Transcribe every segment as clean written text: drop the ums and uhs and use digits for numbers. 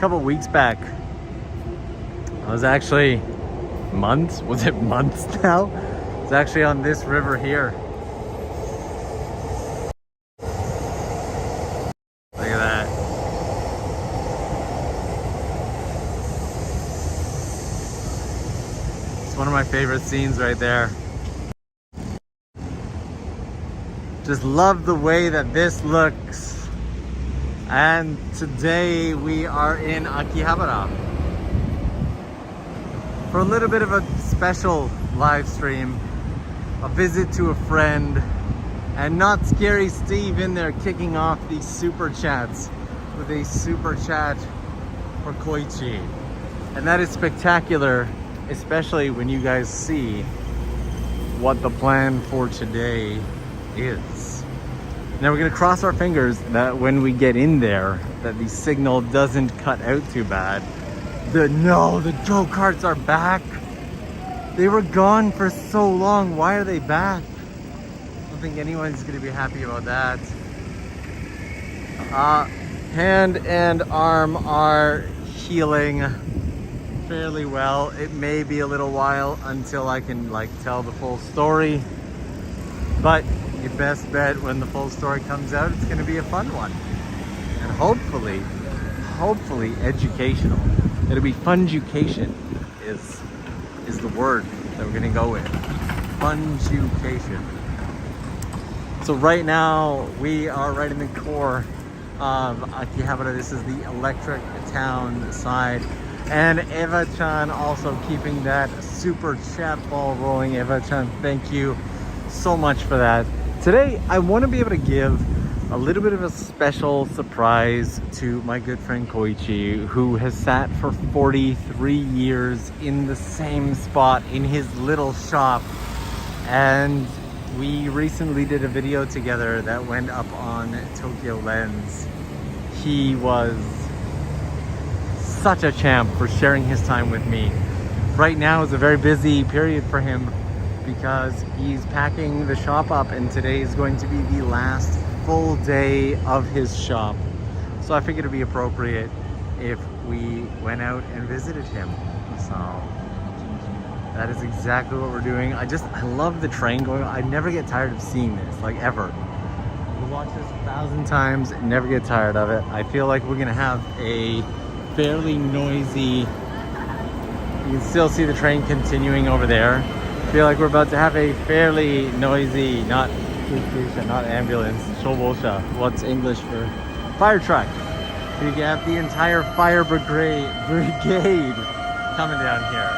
couple weeks back. I was actually months? Was it months now? It's actually on this river here. Look at that. It's one of my favorite scenes right there. Just love the way that this looks. And today we are in Akihabara for a little bit of a special live stream, a visit to a friend, and Not Scary Steve in there kicking off these super chats with a super chat for Koichi. And that is spectacular, especially when you guys see what the plan for today is. Now we're gonna cross our fingers that when we get in there, that the signal doesn't cut out too bad. The go-karts are back. They were gone for so long. Why are they back? I don't think anyone's gonna be happy about that. Hand and arm are healing fairly well. It may be a little while until I can tell the full story, but your best bet when the full story comes out, it's gonna be a fun one. And hopefully educational. It'll be funjucation is the word that we're gonna go with. Funjucation. So right now we are right in the core of Akihabara. This is the electric town side. And Eva-chan also keeping that super chat ball rolling. Eva-chan, thank you so much for that. Today, I want to be able to give a little bit of a special surprise to my good friend Koichi, who has sat for 43 years in the same spot in his little shop. And we recently did a video together that went up on TOKYOLENS. He was such a champ for sharing his time with me. Right now is a very busy period for him because he's packing the shop up, and today is going to be the last full day of his shop. So I figured it'd be appropriate if we went out and visited him. So that is exactly what we're doing. I love the train going on. I never get tired of seeing this, ever. We watch this 1,000 times, never get tired of it. I feel like we're gonna have a fairly noisy, you can still see the train continuing over there. I feel like we're about to have a fairly noisy, not ambulance, shobosha. What's English for fire truck? You have the entire fire brigade coming down here.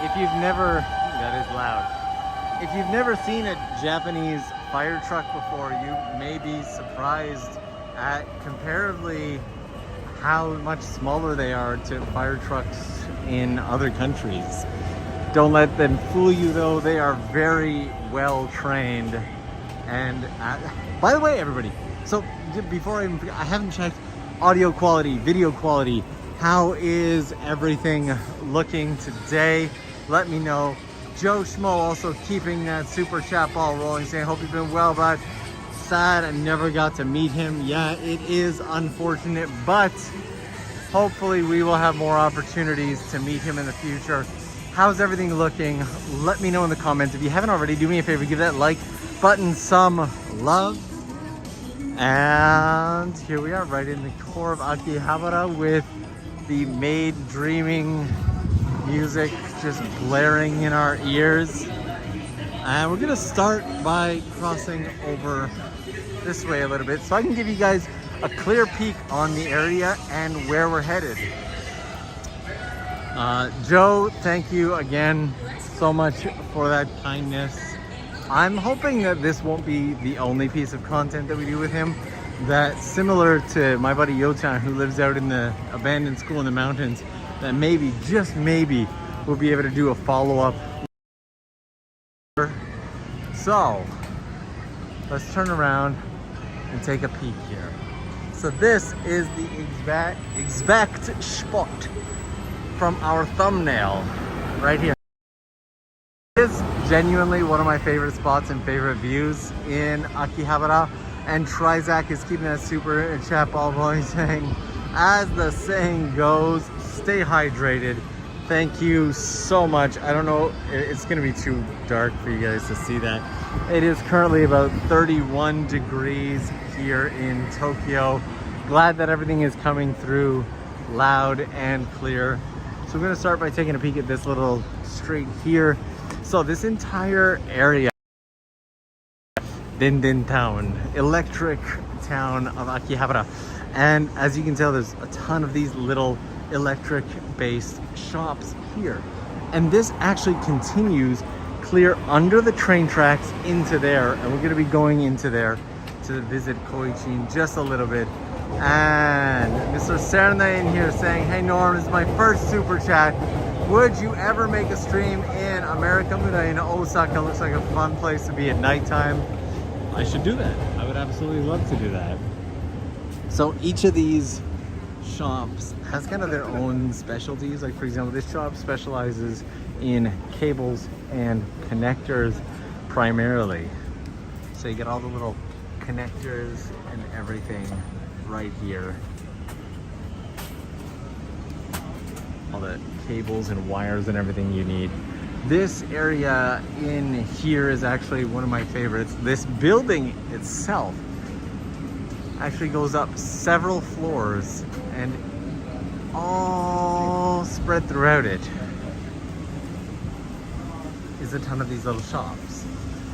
If you've never, that is loud. If you've never seen a Japanese fire truck before, you may be surprised at comparatively how much smaller they are to fire trucks in other countries. Don't let them fool you though, they are very well trained. And by the way, everybody, so before I haven't checked audio quality, video quality. How is everything looking today? Let me know. Joe Schmo also keeping that super chat ball rolling, saying hope you've been well, but sad I never got to meet him. Yeah, it is unfortunate, but hopefully we will have more opportunities to meet him in the future. How's everything looking? Let me know in the comments. If you haven't already, do me a favor, give that like button some love. And here we are right in the core of Akihabara with the Maid Dreaming music just blaring in our ears. And we're gonna start by crossing over this way a little bit so I can give you guys a clear peek on the area and where we're headed. Joe, thank you again so much for that kindness. I'm hoping that this won't be the only piece of content that we do with him. That similar to my buddy Yo-chan, who lives out in the abandoned school in the mountains, that maybe, just maybe, we'll be able to do a follow-up. So, let's turn around and take a peek here. So this is the exact spot from our thumbnail right here. It is genuinely one of my favorite spots and favorite views in Akihabara. And Trizak is keeping that super chat ball going, saying, as the saying goes, stay hydrated. Thank you so much. I don't know, it's gonna be too dark for you guys to see that. It is currently about 31 degrees here in Tokyo. Glad that everything is coming through loud and clear. So we're gonna start by taking a peek at this little street here. So this entire area, Dindin Town, electric town of Akihabara. And as you can tell, there's a ton of these little electric based shops here. And this actually continues clear under the train tracks into there. And we're gonna be going into there to visit Koichi in just a little bit. And Mr. Serna in here saying, hey Norm, this is my first super chat. Would you ever make a stream in Amerikamura in Osaka? Looks like a fun place to be at nighttime. I should do that. I would absolutely love to do that. So each of these shops has kind of their own specialties. Like for example, this shop specializes in cables and connectors primarily. So you get all the little connectors and everything right here. All the cables and wires and everything you need. This area in here is actually one of my favorites. This building itself actually goes up several floors and all spread throughout it is a ton of these little shops.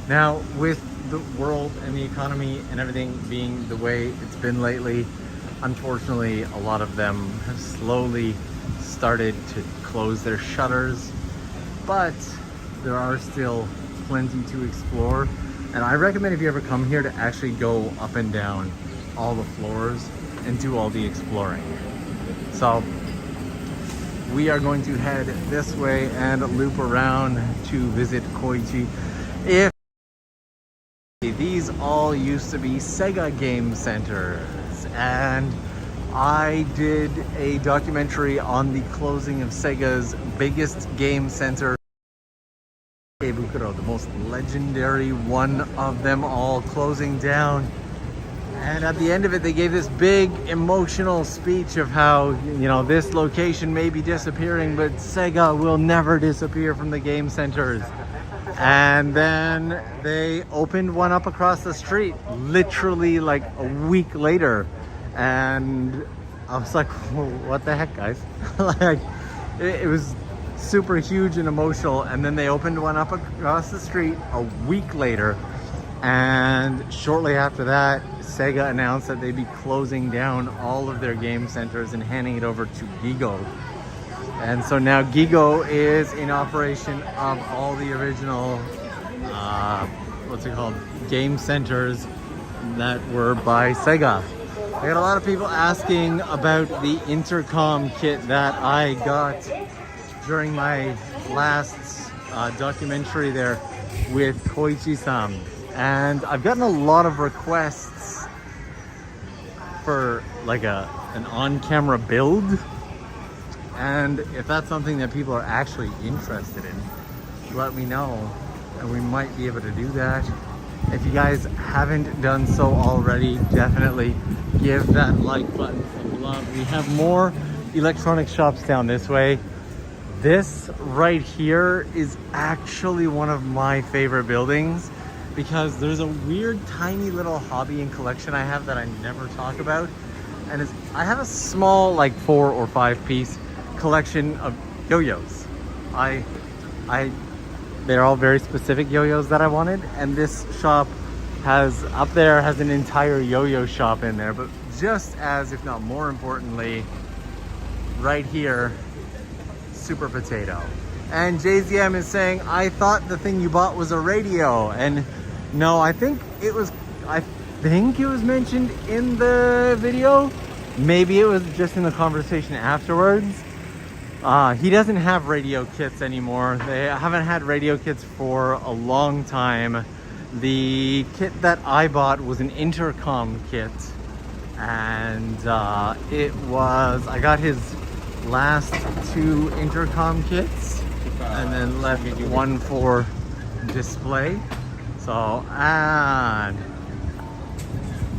Now with the world and the economy and everything being the way it's been lately, unfortunately a lot of them have slowly started to close their shutters, but there are still plenty to explore. And I recommend if you ever come here to actually go up and down all the floors and do all the exploring. So we are going to head this way and loop around to visit Koichi. If these all used to be Sega game centers, and I did a documentary on the closing of Sega's biggest game center, Ikebukuro, the most legendary one of them all, closing down. And at the end of it, they gave this big emotional speech of how, you know, this location may be disappearing, but Sega will never disappear from the game centers. And then they opened one up across the street, literally like a week later. And I was like, what the heck, guys? Like, it was super huge and emotional. And then they opened one up across the street a week later. And shortly after that, Sega announced that they'd be closing down all of their game centers and handing it over to Gigo. And so now Gigo is in operation of all the original, game centers that were by Sega. I got a lot of people asking about the intercom kit that I got during my last documentary there with Koichi-san. And I've gotten a lot of requests for like an on-camera build. And if that's something that people are actually interested in, let me know and we might be able to do that. If you guys haven't done so already, definitely give that like button some love. We have more electronic shops down this way. This right here is actually one of my favorite buildings because there's a weird tiny little hobby and collection I have that I never talk about. And I have a small like 4 or 5 piece collection of yo-yos. They're all very specific yo-yos that I wanted, and this shop has an entire yo-yo shop in there. But just as, if not more importantly, right here, Super Potato. And JZM is saying, I thought the thing you bought was a radio. And no, I think it was mentioned in the video. Maybe it was just in the conversation afterwards. He doesn't have radio kits anymore. They haven't had radio kits for a long time. The kit that I bought was an intercom kit, and I got his last 2 intercom kits and then left one for display. So, and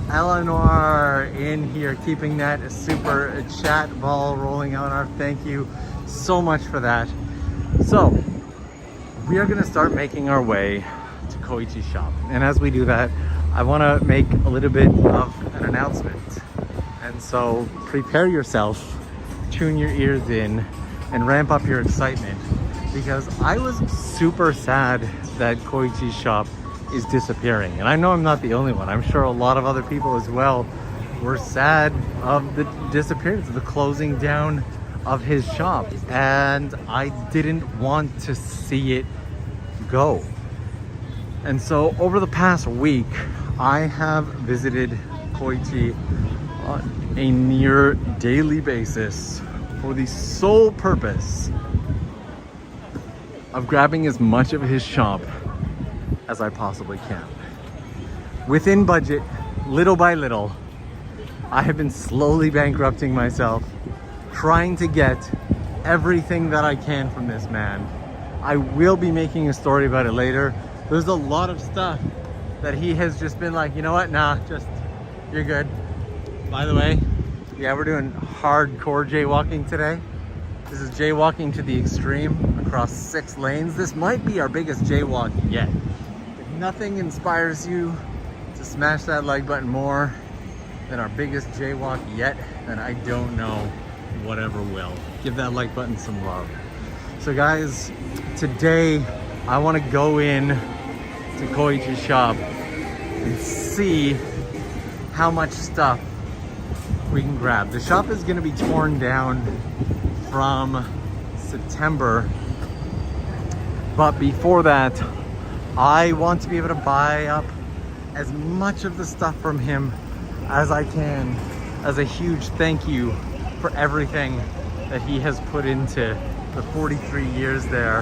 Eleanor in here keeping that super chat ball rolling on our thank you so much for that. So we are going to start making our way to Koichi's shop, and as we do that, I want to make a little bit of an announcement. And so prepare yourself, tune your ears in, and ramp up your excitement, because I was super sad that Koichi's shop is disappearing. And I know I'm not the only one. I'm sure a lot of other people as well were sad of the disappearance, of the closing down of his shop. And I didn't want to see it go. And so over the past week, I have visited Koichi on a near daily basis for the sole purpose of grabbing as much of his shop as I possibly can. Within budget, little by little, I have been slowly bankrupting myself, trying to get everything that I can from this man. I will be making a story about it later. There's a lot of stuff that he has just been like, you know what, nah, just, you're good. By the way, yeah, we're doing hardcore jaywalking today. This is jaywalking to the extreme across 6 lanes. This might be our biggest jaywalk yet. If nothing inspires you to smash that like button more than our biggest jaywalk yet, then I don't know whatever will. Give that like button some love. So guys, today I want to go in to Koichi's shop and see how much stuff we can grab. The shop is going to be torn down from September, but before that I want to be able to buy up as much of the stuff from him as I can, as a huge thank you for everything that he has put into the 43 years there.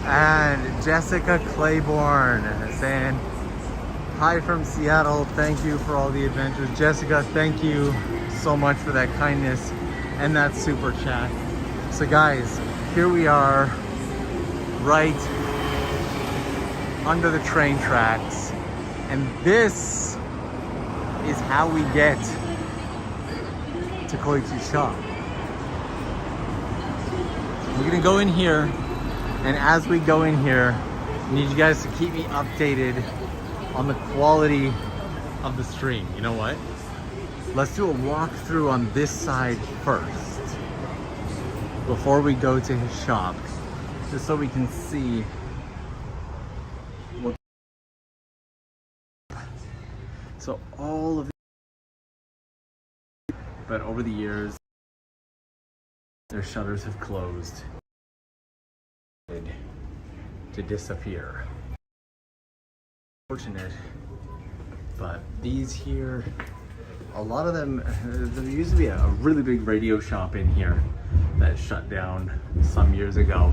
And Jessica Claiborne saying hi from Seattle, thank you for all the adventures. Jessica, thank you so much for that kindness and that super chat. So guys, here we are right under the train tracks, and this is how we get to Koichi's shop. We're gonna go in here, and as we go in here, I need you guys to keep me updated on the quality of the stream. You know what? Let's do a walkthrough on this side first before we go to his shop, just so we can see what. So all of the, but over the years their shutters have closed to disappear. Fortunate, but these here, a lot of them, there used to be a really big radio shop in here that shut down some years ago,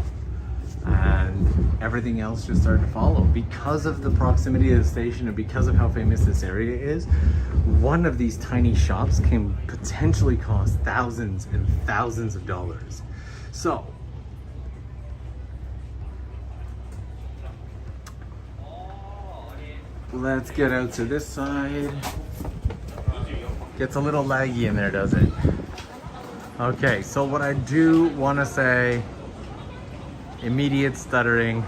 and everything else just started to follow because of the proximity of the station and because of how famous this area is. One of these tiny shops can potentially cost thousands and thousands of dollars. So let's get out to this side. Gets a little laggy in there, does it? Okay, so what I do want to say, immediate stuttering.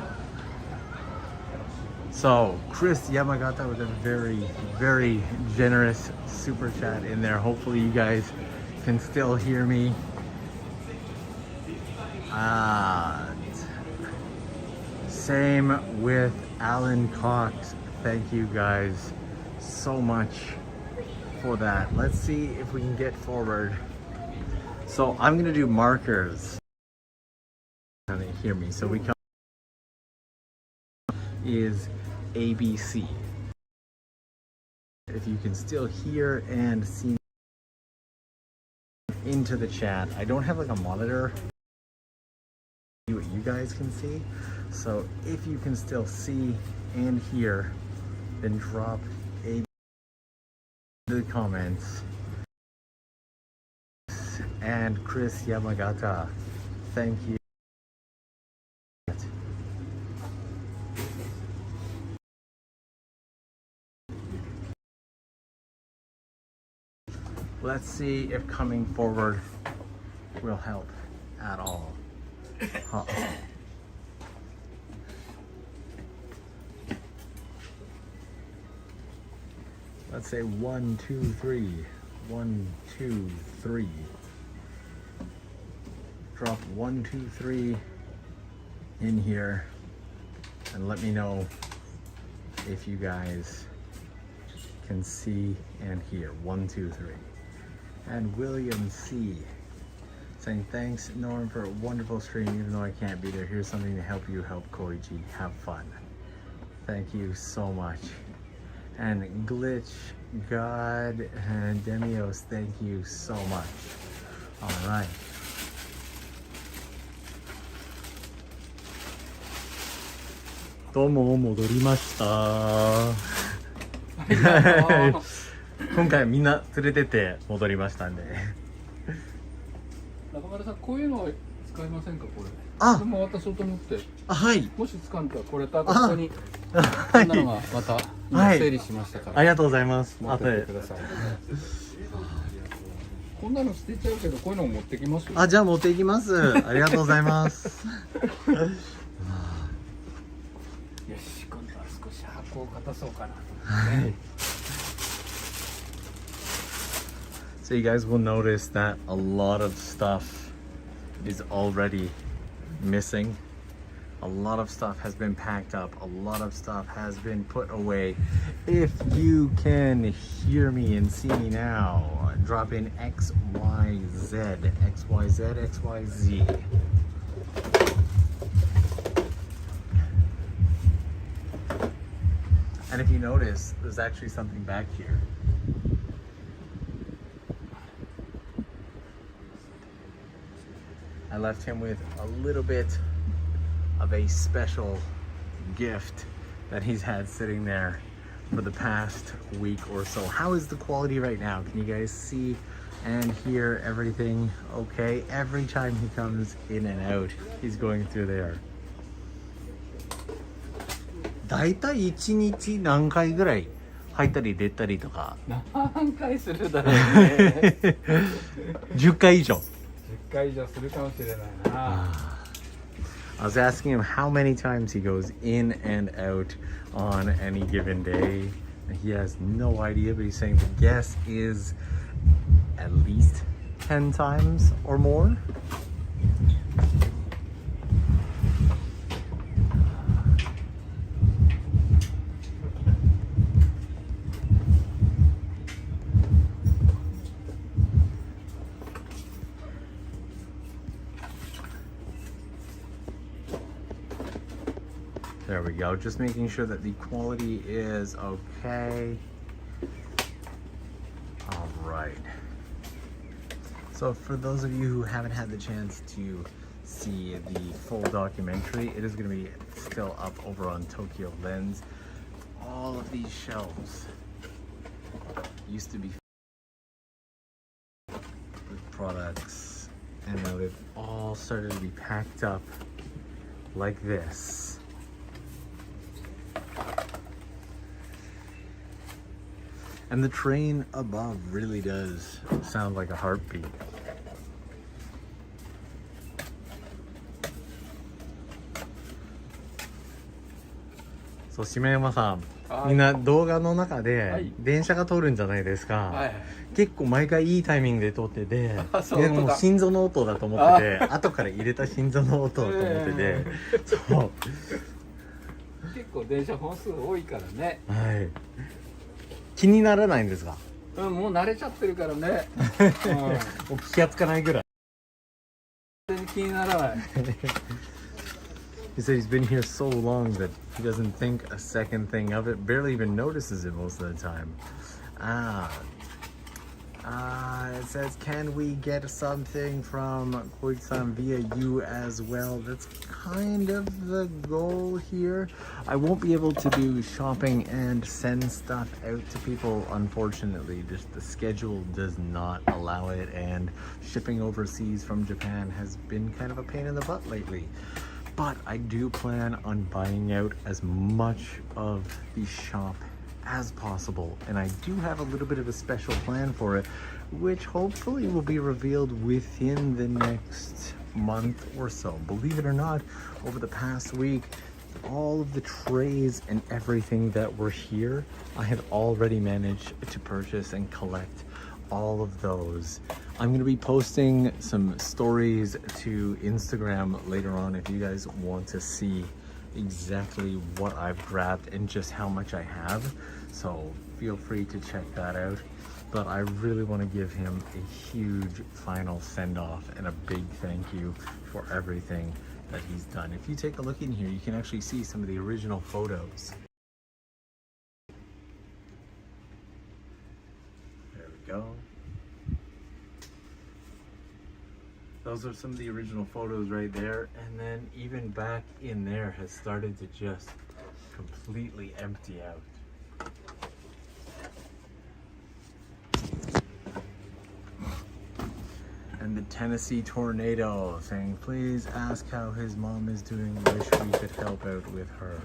So Chris Yamagata with a very, very generous super chat in there. Hopefully you guys can still hear me. Same with Alan Cox. Thank you guys so much for that. Let's see if we can get forward. So I'm gonna do markers. Can they hear me? So we come is ABC. If you can still hear and see into the chat. I don't have like a monitor to see what you guys can see. So if you can still see and hear, then drop a in the comments. And Chris Yamagata, thank you. Let's see if coming forward will help at all. Let's say 1, 2, 3. 1, 2, 3. Drop 1, 2, 3 in here and let me know if you guys can see and hear. 1, 2, 3. And William C. saying, thanks Norm for a wonderful stream, even though I can't be there. Here's something to help you help Koichi. Have fun. Thank you so much. And Glitch God and Demios, thank you so much. All right. Domo戻りました。今回みんな連れてって戻りましたんで。中村さん、こういうの使いませんか、これ。あ、でも渡そうと思って。あ、はい。もし使うんだったらこれとあとここにこんなのがまた今整理しましたから。ありがとうございます。持ってってください。こんなの捨てちゃうけどこういうのも持ってきます。あ、じゃあ持っていきます。ありがとうございます。よし、今度は少し箱を片そうかな。はい。So you guys will notice that a lot of stuff is already missing. A lot of stuff has been packed up. A lot of stuff has been put away. If you can hear me and see me now, drop in XYZ, XYZ, XYZ. And if you notice, there's actually something back here. I left him with a little bit of a special gift that he's had sitting there for the past week or so. How is the quality right now? Can you guys see and hear everything okay? Every time he comes in and out, he's going through there. だいたい1日何回ぐらい入ったり出たりとか。何回するだろうね。10回以上。10回以上するかもしれないな。I was asking him how many times he goes in and out on any given day. He has no idea, but he's saying the guess is at least 10 times or more. There we go, just making sure that the quality is okay. All right. So for those of you who haven't had the chance to see the full documentary, it is going to be still up over on TOKYOLENS. All of these shelves used to be with products, and now they've all started to be packed up like this. And the train above really does sound like a heartbeat. So, Shimayama San, みんな動画の中で電車が通るんじゃないですか。はい、結構毎回いいタイミングで通ってて、でも心臓の音だと思ってて、後から入れた心臓の音だと思ってて、そう。結構電車本数多いからね。はい。気にならないんですか？うん、もう慣れちゃってるからね。もう気がつかないぐらい。全然気にならない。He said he's been here so long that he doesn't think a second thing of it, barely even notices it most of the time. It says, can we get something from Koichi-san via you as well? That's kind of the goal here. I won't be able to do shopping and send stuff out to people, unfortunately. Just the schedule does not allow it, and shipping overseas from Japan has been kind of a pain in the butt lately. But I do plan on buying out as much of the shop as possible. And I do have a little bit of a special plan for it, which hopefully will be revealed within the next month or so. Believe it or not, over the past week, all of the trays and everything that were here, I had already managed to purchase and collect all of those. I'm going to be posting some stories to Instagram later on if you guys want to see exactly what I've grabbed and just how much I have. So feel free to check that out. But I really want to give him a huge final send-off and a big thank you for everything that he's done. If you take a look in here, you can actually see some of the original photos. There we go. Those are some of the original photos right there. And then even back in there has started to just completely empty out. And the Tennessee Tornado saying, please ask how his mom is doing. Wish we could help out with her.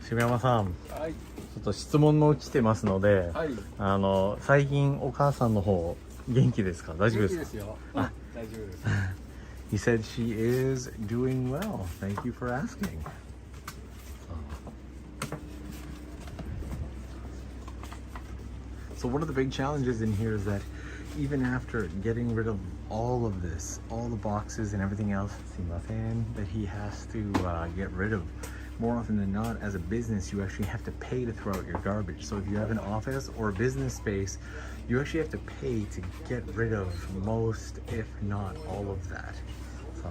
Shimayama San、はい。ちょっと質問も来てますので、はい。最近お母さんの方元気ですか？大丈夫ですか？元気ですよ。大丈夫です。He said she is doing well. Thank you for asking. So one of the big challenges in here is that even after getting rid of all of this, all the boxes and everything else, that he has to get rid of, more often than not, as a business, you actually have to pay to throw out your garbage. So if you have an office or a business space, you actually have to pay to get rid of most, if not all of that. So,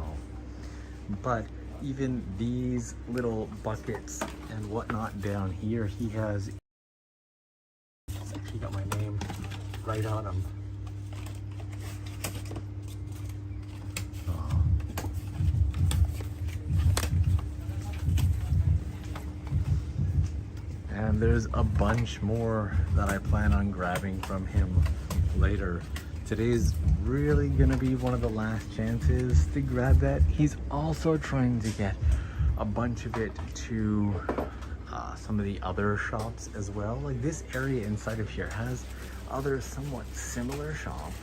but even these little buckets and whatnot down here, he has actually got my name right on them. And there's a bunch more that I plan on grabbing from him later. Today's really gonna be one of the last chances to grab that. He's also trying to get a bunch of it to some of the other shops as well. Like this area inside of here has other somewhat similar shops.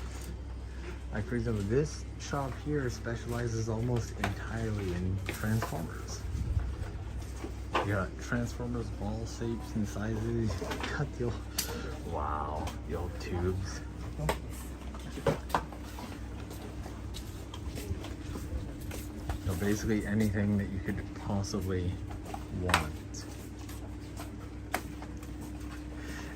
Like for example, this shop here specializes almost entirely in Transformers. You got Transformers, ball shapes and sizes. Got the old, wow, the old tubes. So basically anything that you could possibly want.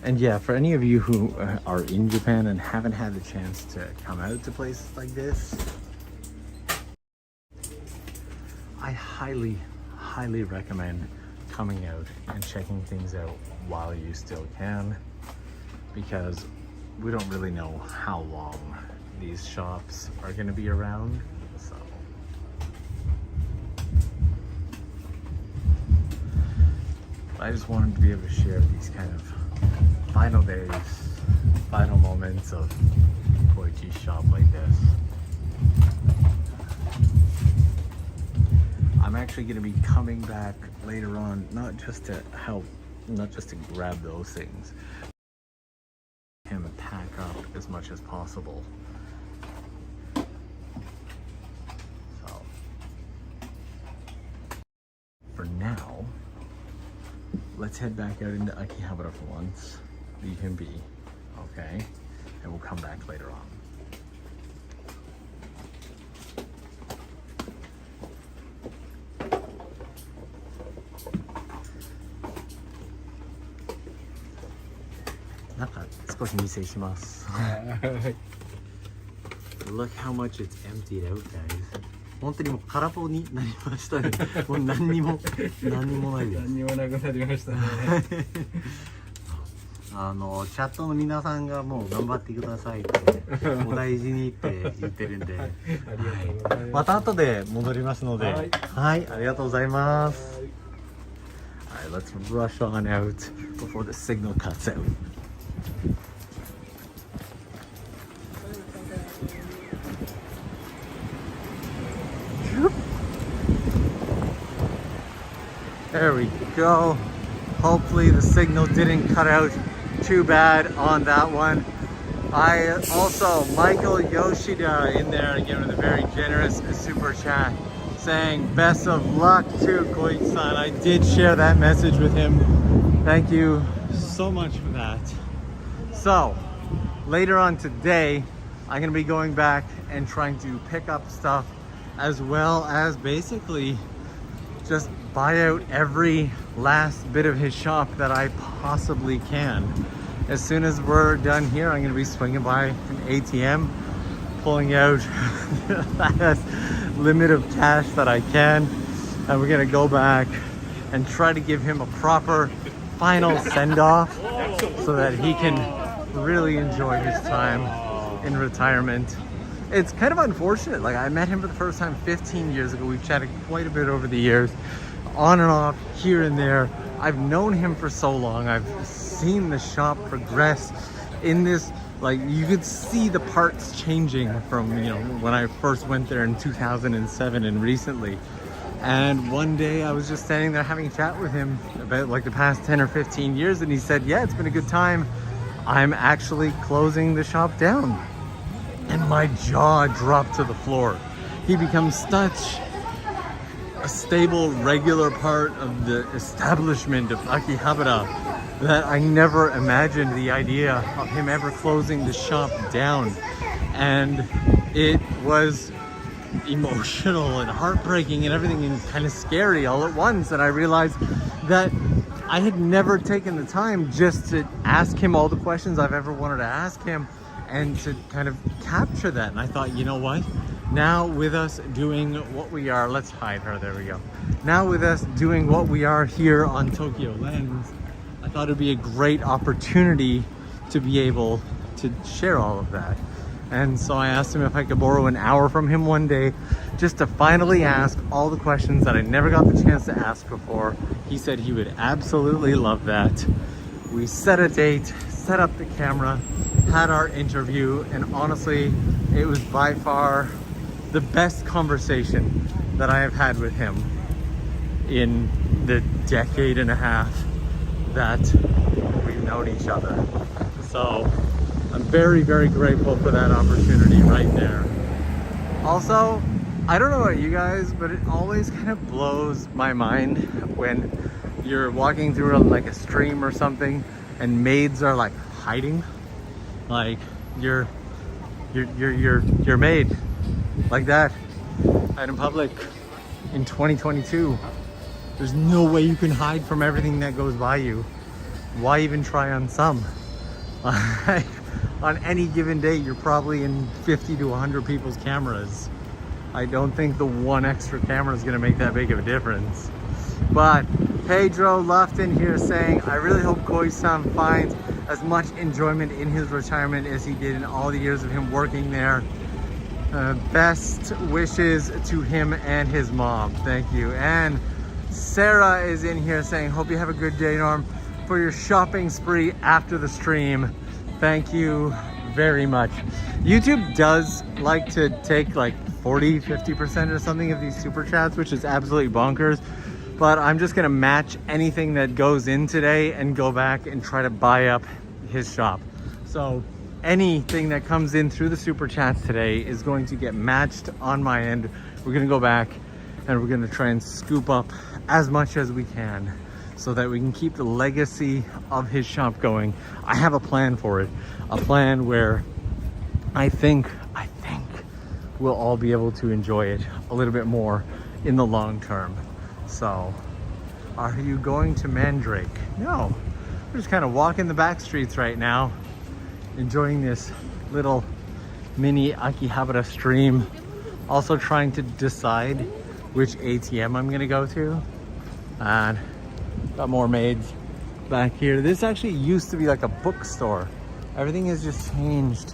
And yeah, for any of you who are in Japan and haven't had the chance to come out to places like this, I highly, highly recommend coming out and checking things out while you still can, because we don't really know how long these shops are going to be around. So I just wanted to be able to share these kind of final days, final moments of Koichi's shop like this. I'm actually going to be coming back later on, not just to help, not just to grab those things, him pack up as much as possible. So, for now, let's head back out into Akihabara for once. Leave him be, okay? And we'll come back later on. Look how much it's emptied out, guys. 本当にもう空っぽになりましたね。もう何にもないです。何にもなくなりましたね。チャットの皆さんがもう頑張ってくださいってお大事にって言ってるんで、はい、また後で戻りますので、はい、はい、ありがとうございます。Alright, let's rush on out before the signal cuts out. There we go. Hopefully the signal didn't cut out too bad on that one. I also, Michael Yoshida in there, again with a very generous super chat, saying best of luck to Koichi-san. I did share that message with him. Thank you so much for that. So, later on today, I'm gonna be going back and trying to pick up stuff, as well as basically just buy out every last bit of his shop that I possibly can. As soon as we're done here, I'm gonna be swinging by an ATM, pulling out the last limit of cash that I can, and we're gonna go back and try to give him a proper final send-off so that he can really enjoy his time in retirement. It's kind of unfortunate. Like, I met him for the first time 15 years ago. We've chatted quite a bit over the years, on and off, here and there. I've known him for so long. I've seen the shop progress in this, like, you could see the parts changing from, you know, when I first went there in 2007 and recently. And one day I was just standing there having a chat with him about like the past 10 or 15 years, and he said, yeah, it's been a good time. I'm actually closing the shop down. And my jaw dropped to the floor. He becomes such a stable, regular part of the establishment of Akihabara that I never imagined the idea of him ever closing the shop down. And it was emotional and heartbreaking and everything, and kind of scary all at once. And I realized that I had never taken the time just to ask him all the questions I've ever wanted to ask him, and to kind of capture that. And I thought, you know what? Now with us doing what we are, let's hide her, there we go. Now with us doing what we are here on TOKYOLENS, I thought it'd be a great opportunity to be able to share all of that. And so I asked him if I could borrow an hour from him one day, just to finally ask all the questions that I never got the chance to ask before. He said he would absolutely love that. We set a date, set up the camera, had our interview, and honestly, it was by far the best conversation that I have had with him in the decade and a half that we've known each other. So I'm very, very grateful for that opportunity right there. Also, I don't know about you guys, but it always kind of blows my mind when you're walking through like a stream or something and maids are like hiding. Like you're maid like that out in public in 2022. There's no way you can hide from everything that goes by you. Why even try on some? Like, on any given day, you're probably in 50 to 100 people's cameras. I don't think the one extra camera is gonna make that big of a difference. But Pedro Lufton here saying, I really hope Koichi-san finds as much enjoyment in his retirement as he did in all the years of him working there. Best wishes to him and his mom. Thank you. And Sarah is in here saying, hope you have a good day, Norm, for your shopping spree after the stream. Thank you very much. YouTube does like to take like 40-50% or something of these super chats, which is absolutely bonkers. But I'm just gonna match anything that goes in today and go back and try to buy up his shop. So anything that comes in through the super chats today is going to get matched on my end. We're gonna go back and we're gonna try and scoop up as much as we can so that we can keep the legacy of his shop going. I have a plan for it, a plan where I think we'll all be able to enjoy it a little bit more in the long term. So, are you going to Mandrake? No, we're just kind of walking the back streets right now, enjoying this little mini Akihabara stream. Also trying to decide which ATM I'm gonna go to. And got more maids back here. This actually used to be like a bookstore. Everything has just changed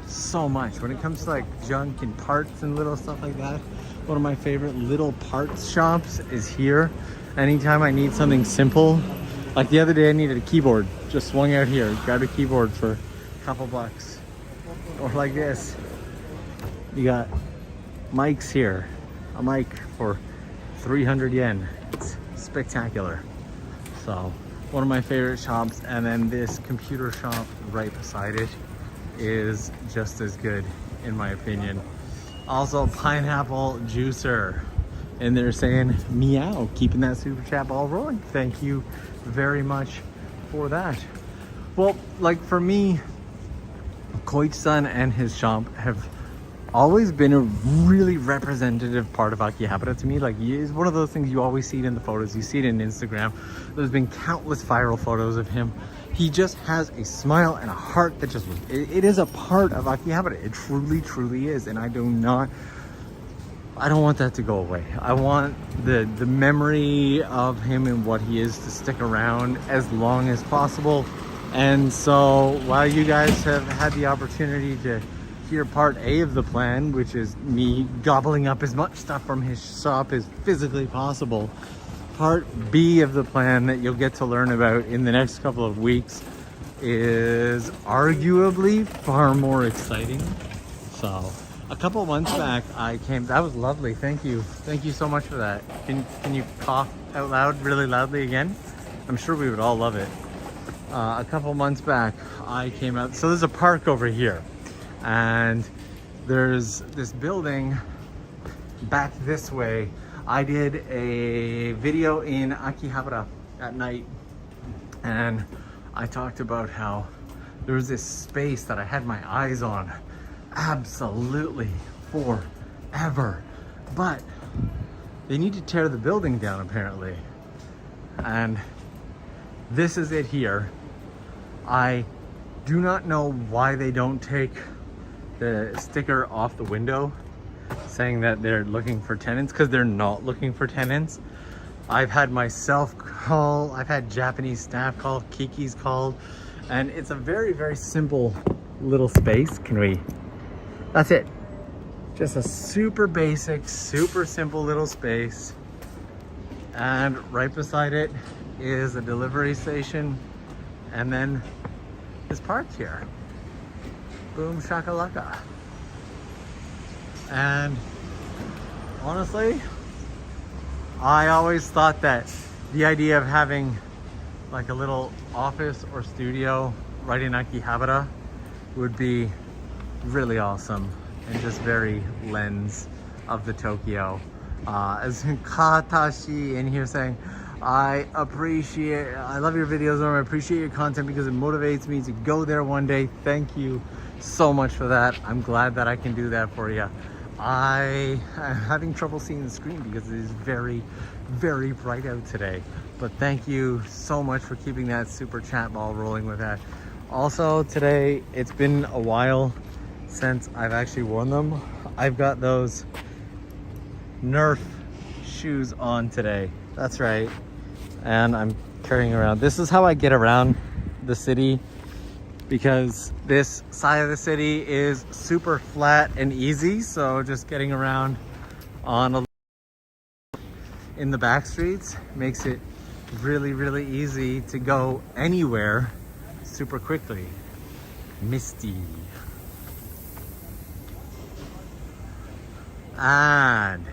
so much when it comes to like junk and parts and little stuff like that. One of my favorite little parts shops is here. Anytime I need something simple, like the other day I needed a keyboard, just swung out here, grabbed a keyboard for a couple bucks. Or like this, you got mics here, a mic for 300 yen. It's spectacular. So one of my favorite shops, and then this computer shop right beside it is just as good in my opinion. Also pineapple juicer, and they're saying meow, keeping that super chat ball rolling. Thank you very much for that. Well, like for me, Koichi-san and his shop have always been a really representative part of Akihabara to me. Like, it's one of those things, you always see it in the photos, you see it in Instagram. There's been countless viral photos of him. He just has a smile and a heart that just, it is a part of Akihabara. It truly, truly is. And I don't want that to go away. I want the memory of him and what he is to stick around as long as possible. And so while you guys have had the opportunity to hear part A of the plan, which is me gobbling up as much stuff from his shop as physically possible, part B of the plan that you'll get to learn about in the next couple of weeks is arguably far more exciting. So a couple months back I came, that was lovely, thank you so much for that. Can you cough out loud really loudly again? I'm sure we would all love it. A couple months back I came out, so there's a park over here, and there's this building back this way. I did a video in Akihabara at night, and I talked about how there was this space that I had my eyes on absolutely forever, but they need to tear the building down apparently, and this is it here. I do not know why they don't take the sticker off the window saying that they're looking for tenants, because they're not looking for tenants. I've had myself call, I've had Japanese staff call, Kiki's called, and it's a very, very simple little space. That's it. Just a super basic, super simple little space. And right beside it is a delivery station, and then this park here. Boom shakalaka. And honestly, I always thought that the idea of having like a little office or studio right in Akihabara would be really awesome and just very lens of the Tokyo. As Katashi in here saying, I love your videos, Norm. I appreciate your content because it motivates me to go there one day. Thank you so much for that. I'm glad that I can do that for you. I am having trouble seeing the screen because it is very, very bright out today. But thank you so much for keeping that super chat ball rolling with that. Also today, it's been a while since I've actually worn them. I've got those Nerf shoes on today. That's right. And I'm carrying around. This is how I get around the city, because this side of the city is super flat and easy. So just getting around on in the back streets makes it really, really easy to go anywhere super quickly. Misty. And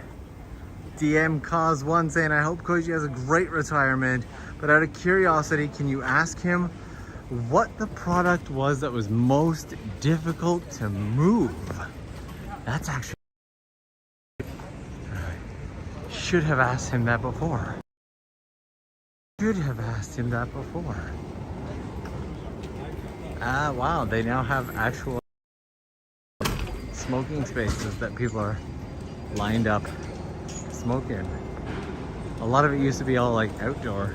DM Cause One saying, I hope Koji has a great retirement, but out of curiosity, can you ask him what the product was that was most difficult to move? That's actually, should have asked him that before. Ah, wow, they now have actual smoking spaces that people are lined up smoking. A lot of it used to be all like outdoor.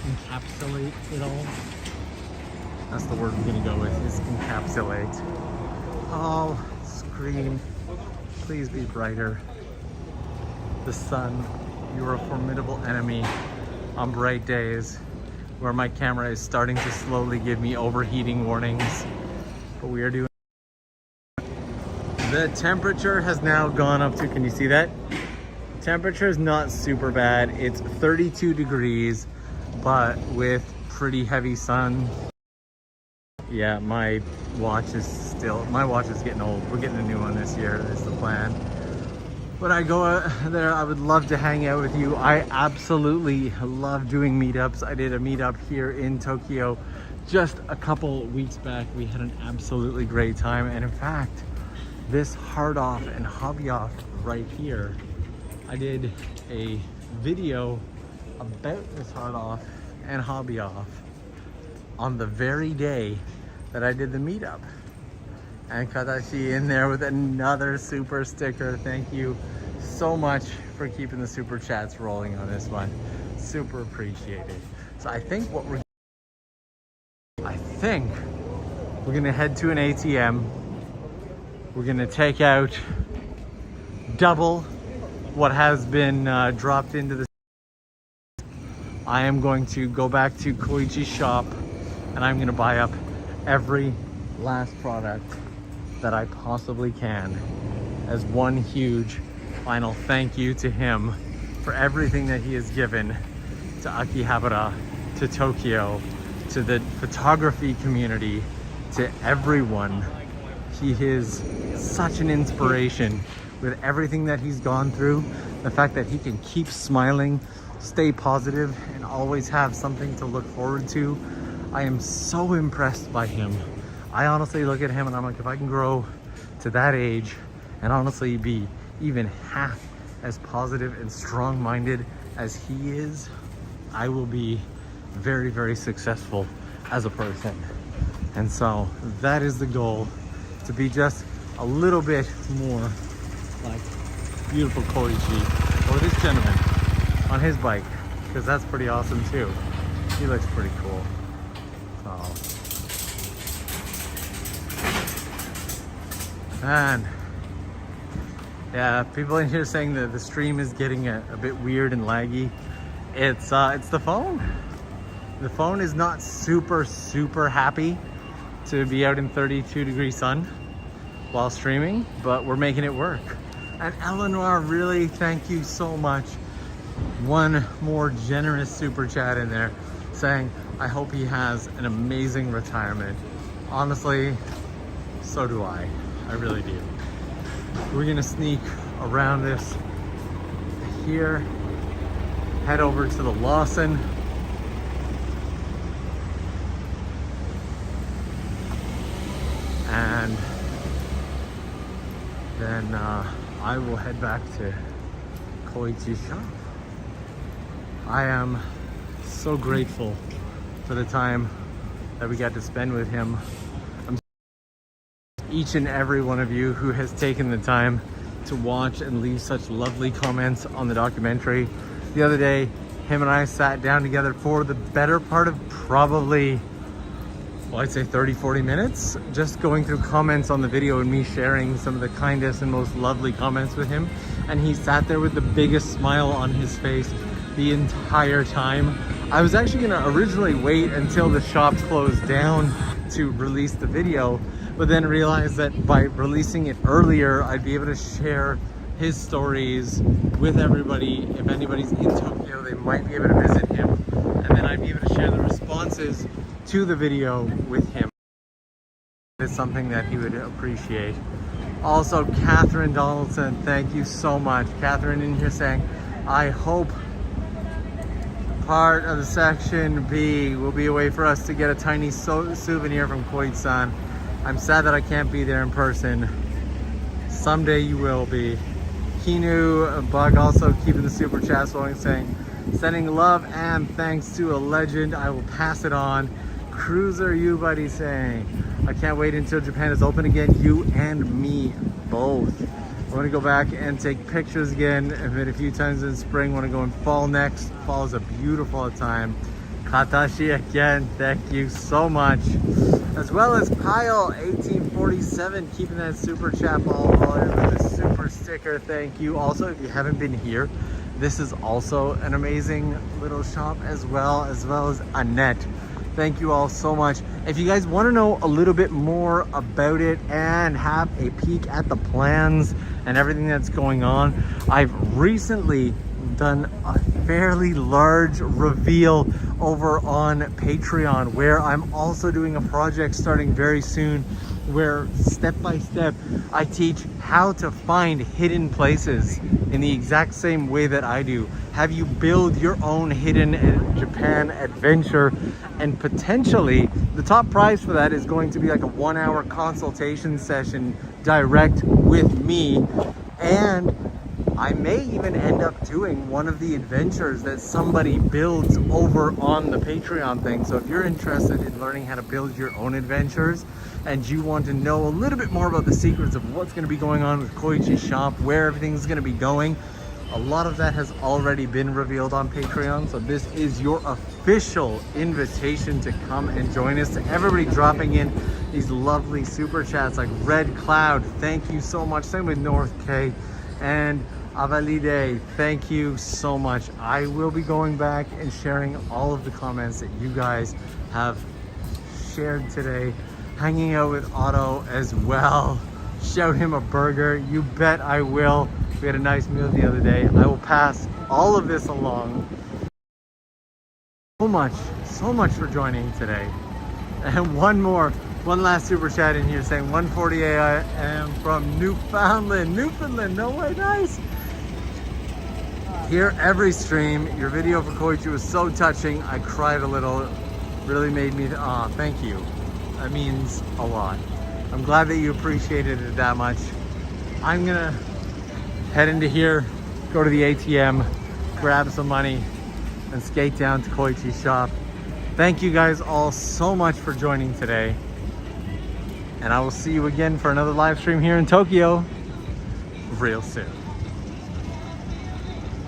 Encapsulate it all. That's the word I'm gonna go with, is encapsulate. Oh, screen, please be brighter. The sun, you're a formidable enemy on bright days where my camera is starting to slowly give me overheating warnings. But we are doing. The temperature has now gone up to, can you see that? Temperature is not super bad. It's 32 degrees, but with pretty heavy sun. Yeah, my watch is getting old. We're getting a new one this year, is the plan. when I go there, I would love to hang out with you. I absolutely love doing meetups. I did a meetup here in Tokyo just a couple weeks back. We had an absolutely great time. And in fact, this hard off and hobby off right here, I did a video about this hard off and hobby off on the very day that I did the meetup. And Katashi in there with another super sticker. Thank you so much for keeping the super chats rolling on this one. Super appreciated. So I think we're gonna head to an ATM. We're gonna take out double what has been dropped into the. I am going to go back to Koichi's shop and I'm gonna buy up every last product that I possibly can as one huge final thank you to him for everything that he has given to Akihabara, to Tokyo, to the photography community, to everyone. He is such an inspiration with everything that he's gone through. The fact that he can keep smiling, stay positive, and always have something to look forward to. I am so impressed by him. I honestly look at him and I'm like, if I can grow to that age and honestly be even half as positive and strong-minded as he is, I will be very, very successful as a person. And so that is the goal, to be just a little bit more like beautiful Koichi or this gentleman on his bike, because that's pretty awesome too. He looks pretty cool. So, man, yeah, people in here saying that the stream is getting a bit weird and laggy. It's the phone. The phone is not super happy to be out in 32-degree sun while streaming, but we're making it work. And Eleanor, really thank you so much. One more generous super chat in there saying, I hope he has an amazing retirement. Honestly, so do I. I really do. We're gonna sneak around this here, head over to the Lawson. And then I will head back to Koichi's shop. I am so grateful for the time that we got to spend with him. Each and every one of you who has taken the time to watch and leave such lovely comments on the documentary. The other day, him and I sat down together for the better part of probably, well, I'd say 30-40 minutes, just going through comments on the video and me sharing some of the kindest and most lovely comments with him. And he sat there with the biggest smile on his face the entire time. I was actually gonna originally wait until the shop closed down to release the video, but then realized that by releasing it earlier, I'd be able to share his stories with everybody. If anybody's in Tokyo, they might be able to visit him. And then I'd be able to share the responses to the video with him. It's something that he would appreciate. Also, Catherine Donaldson, thank you so much. Catherine in here saying, I hope part of the section B will be a way for us to get a tiny souvenir from Koichi-san. I'm sad that I can't be there in person. Someday you will be. Kinu Bug also keeping the super chat flowing, saying, sending love and thanks to a legend. I will pass it on. Cruiser you buddy saying, I can't wait until Japan is open again. You and me both. I want to go back and take pictures again. I've been a few times in spring. I want to go in fall next. Fall is a beautiful time. Katashi again, thank you so much. As well as Kyle 1847 keeping that super chat ball rolling with a super sticker. Thank you. Also, if you haven't been here, this is also an amazing little shop as well as Annette. Thank you all so much. If you guys want to know a little bit more about it and have a peek at the plans and everything that's going on, I've recently done a fairly large reveal over on Patreon, where I'm also doing a project starting very soon where step by step I teach how to find hidden places in the exact same way that I do. Have you build your own hidden Japan adventure, and potentially the top prize for that is going to be like a 1-hour consultation session direct with me, and I may even end up doing one of the adventures that somebody builds over on the Patreon thing. So if you're interested in learning how to build your own adventures and you want to know a little bit more about the secrets of what's going to be going on with Koichi's shop, where everything's going to be going, a lot of that has already been revealed on Patreon. So this is your official invitation to come and join us. To everybody dropping in these lovely super chats like Red Cloud, thank you so much. Same with North K and Avalide, thank you so much. I will be going back and sharing all of the comments that you guys have shared today. Hanging out with Otto as well. Shout him a burger. You bet I will. We had a nice meal the other day. I will pass all of this along. So much for joining today. And one last super chat in here saying 1:40 a.m. from Newfoundland. No way, nice. Here every stream. Your video for Koichi was so touching. I cried a little. Really made me, thank you. That means a lot. I'm glad that you appreciated it that much. I'm gonna head into here, go to the ATM, grab some money, and skate down to Koichi's shop. Thank you guys all so much for joining today. And I will see you again for another live stream here in Tokyo real soon.